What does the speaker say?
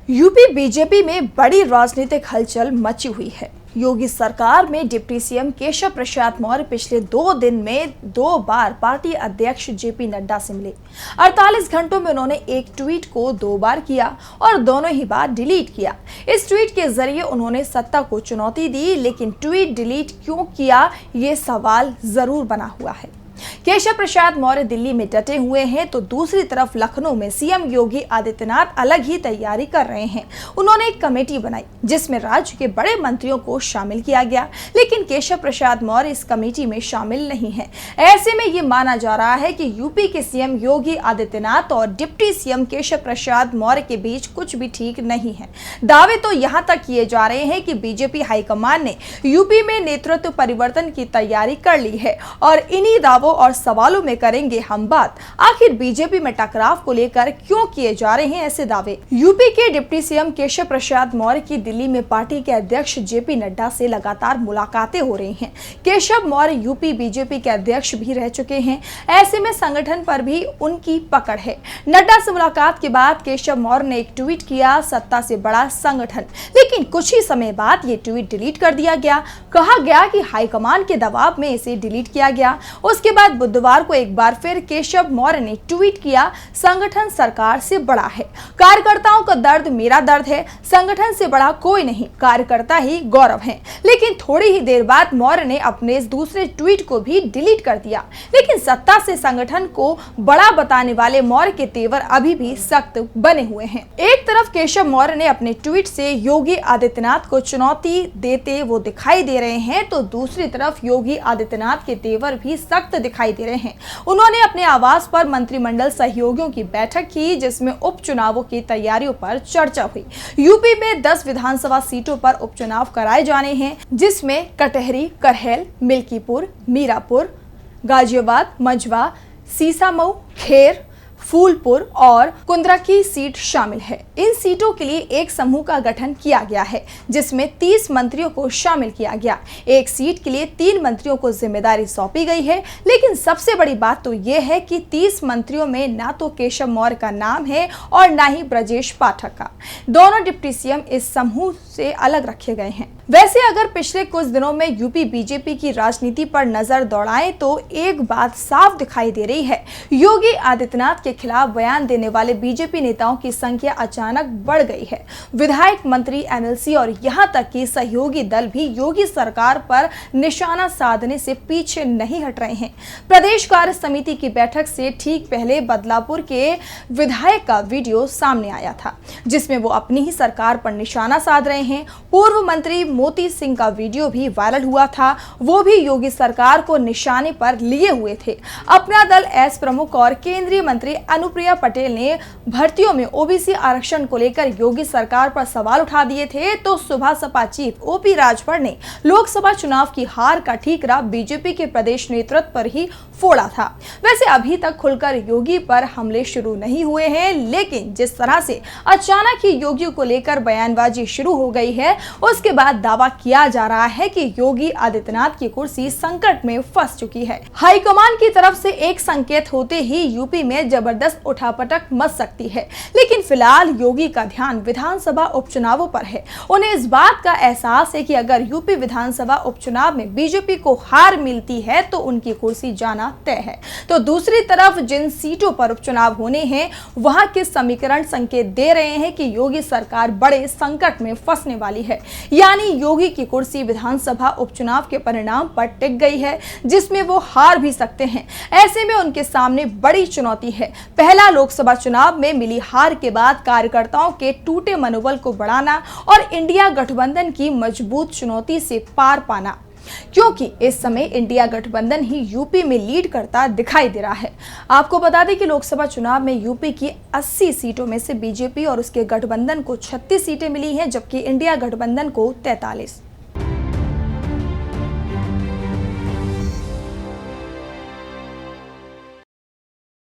UP BJP में बड़ी राजनीतिक हलचल मची हुई है। योगी सरकार में डिप्टी सीएम केशव प्रसाद मौर्य पिछले 2 दिन में 2 बार पार्टी अध्यक्ष जेपी नड्डा से मिले। 48 घंटों में उन्होंने एक ट्वीट को 2 बार किया और दोनों ही बार डिलीट किया। इस ट्वीट के जरिए उन्होंने सत्ता को चुनौती दी, लेकिन ट्वीट डिलीट क्यों किया, ये सवाल जरूर बना हुआ है। केशव प्रसाद मौर्य दिल्ली में डटे हुए हैं, तो दूसरी तरफ लखनऊ में सीएम योगी आदित्यनाथ अलग ही तैयारी कर रहे हैं। उन्होंने एक कमेटी बनाई जिसमें राज्य के बड़े मंत्रियों को शामिल किया गया, लेकिन केशव प्रसाद मौर्य इस कमेटी में शामिल नहीं है। ऐसे में ये माना जा रहा है कि यूपी के सीएम योगी आदित्यनाथ और डिप्टी सीएम केशव प्रसाद मौर्य के बीच कुछ भी ठीक नहीं है। दावे तो यहां तक किए जा रहे हैं कि बीजेपी हाईकमान ने यूपी में नेतृत्व परिवर्तन की तैयारी कर ली है और इन्हीं दावों और सवालों में करेंगे हम बात। आखिर बीजेपी में टकराव को लेकर क्यों किए जा रहे हैं ऐसे दावे। यूपी के डिप्टी सीएम केशव प्रसाद मौर्य की दिल्ली में पार्टी के अध्यक्ष जेपी नड्डा से लगातार मुलाकातें हो रही हैं। केशव मौर्य यूपी बीजेपी के अध्यक्ष भी रह चुके हैं। ऐसे में संगठन पर भी उनकी पकड़ है। नड्डा से मुलाकात के बाद केशव मौर्य ने एक ट्वीट किया, सत्ता से बड़ा संगठन, लेकिन कुछ ही समय बाद ये ट्वीट डिलीट कर दिया गया। कहा गया कि हाईकमान के दबाव में इसे डिलीट किया गया। उसके बाद बुधवार को एक बार फिर केशव मौर्य ने ट्वीट किया, संगठन सरकार से बड़ा है, कार्यकर्ताओं का दर्द मेरा दर्द है, संगठन से बड़ा कोई नहीं, कार्यकर्ता ही गौरव है। लेकिन थोड़ी ही देर बाद मौर्य ने अपने दूसरे ट्वीट को भी डिलीट कर दिया। लेकिन सत्ता से संगठन को बड़ा बताने वाले मौर्य के तेवर अभी भी सख्त बने हुए हैं। एक तरफ केशव मौर्य ने अपने ट्वीट से योगी आदित्यनाथ को चुनौती देते वो दिखाई दे रहे हैं, तो दूसरी तरफ योगी आदित्यनाथ के तेवर भी सख्त दिखाई दे रहे हैं। उन्होंने अपने आवास पर मंत्रिमंडल सहयोगियों की बैठक की, जिसमें उपचुनावों की तैयारियों पर चर्चा हुई। यूपी में 10 विधानसभा सीटों पर उपचुनाव कराए जाने हैं, जिसमें कटहरी, करहल, मिल्कीपुर, मीरापुर, गाजियाबाद, मंझवा, सीसामऊ, खेर, फूलपुर और कुंद्रा की सीट शामिल है। इन सीटों के लिए एक समूह का गठन किया गया है, जिसमें 30 मंत्रियों को शामिल किया गया। एक सीट के लिए 3 मंत्रियों को जिम्मेदारी सौंपी गई है। लेकिन सबसे बड़ी बात तो यह है कि 30 मंत्रियों में ना तो केशव मौर्य का नाम है और ना ही ब्रजेश पाठक का। दोनों डिप्टी सीएम इस समूह से अलग रखे गए हैं। वैसे अगर पिछले कुछ दिनों में यूपी बीजेपी की राजनीति पर नजर दौड़ाएं, तो एक बात साफ दिखाई दे रही है। योगी आदित्यनाथ के खिलाफ बयान देने वाले बीजेपी नेताओं की संख्या अचानक बढ़ गई है। विधायक, मंत्री, एमएलसी और यहां तक कि सहयोगी दल भी योगी सरकार पर निशाना साधने से पीछे नहीं हट रहे हैं। प्रदेश कार्य समिति की बैठक से ठीक पहले बदलापुर के विधायक का वीडियो सामने आया था, जिसमें वो अपनी ही सरकार पर निशाना साध रहे हैं। पूर्व मंत्री मोती सिंह का वीडियो भी वायरल हुआ था। वो भी योगी सरकार को निशाने पर लिए हुए थे। अपना दल एस प्रमुख और केंद्रीय मंत्री अनुप्रिया पटेल ने भर्तियों में ओबीसी आरक्षण को लेकर योगी सरकार पर सवाल उठा दिए थे, तो सुबह सपा चीफ ओपी राजभर ने लोकसभा चुनाव की हार का ठीकरा बीजेपी के प्रदेश नेतृत्व पर ही फोड़ा था। वैसे अभी तक खुलकर योगी पर हमले शुरू नहीं हुए हैं, लेकिन जिस तरह से अचानक ही योगी को लेकर बयानबाजी शुरू हो गई है, उसके बाद दावा किया जा रहा है कि योगी आदित्यनाथ की कुर्सी संकट में फंस चुकी है। हाईकमान की तरफ से एक संकेत होते ही यूपी में जबरदस्त उठापटक मच सकती है। लेकिन फिलहाल योगी का ध्यान विधानसभा उपचुनावों पर है। उन्हें इस बात का एहसास है कि अगर यूपी विधानसभा उपचुनाव में बीजेपी को हार मिलती है, तो उनकी कुर्सी जाना तय है। तो दूसरी तरफ जिन सीटों पर उपचुनाव होने हैं, वहां के समीकरण संकेत दे रहे हैं कि योगी सरकार बड़े संकट में फंसने वाली है। यानी योगी की कुर्सी विधानसभा उपचुनाव के परिणाम पर टिक गई है, जिसमें वो हार भी सकते हैं। ऐसे में उनके सामने बड़ी चुनौती है। पहला लोकसभा चुनाव में मिली हार के बाद कार्यकर्ताओं के टूटे मनोबल को बढ़ाना और इंडिया गठबंधन की मजबूत चुनौती से पार पाना, क्योंकि इस समय इंडिया गठबंधन ही यूपी में लीड करता दिखाई दे रहा है। आपको बता दें कि लोकसभा चुनाव में यूपी की 80 सीटों में से बीजेपी और उसके गठबंधन को 36 सीटें मिली हैं, जबकि इंडिया गठबंधन को 43।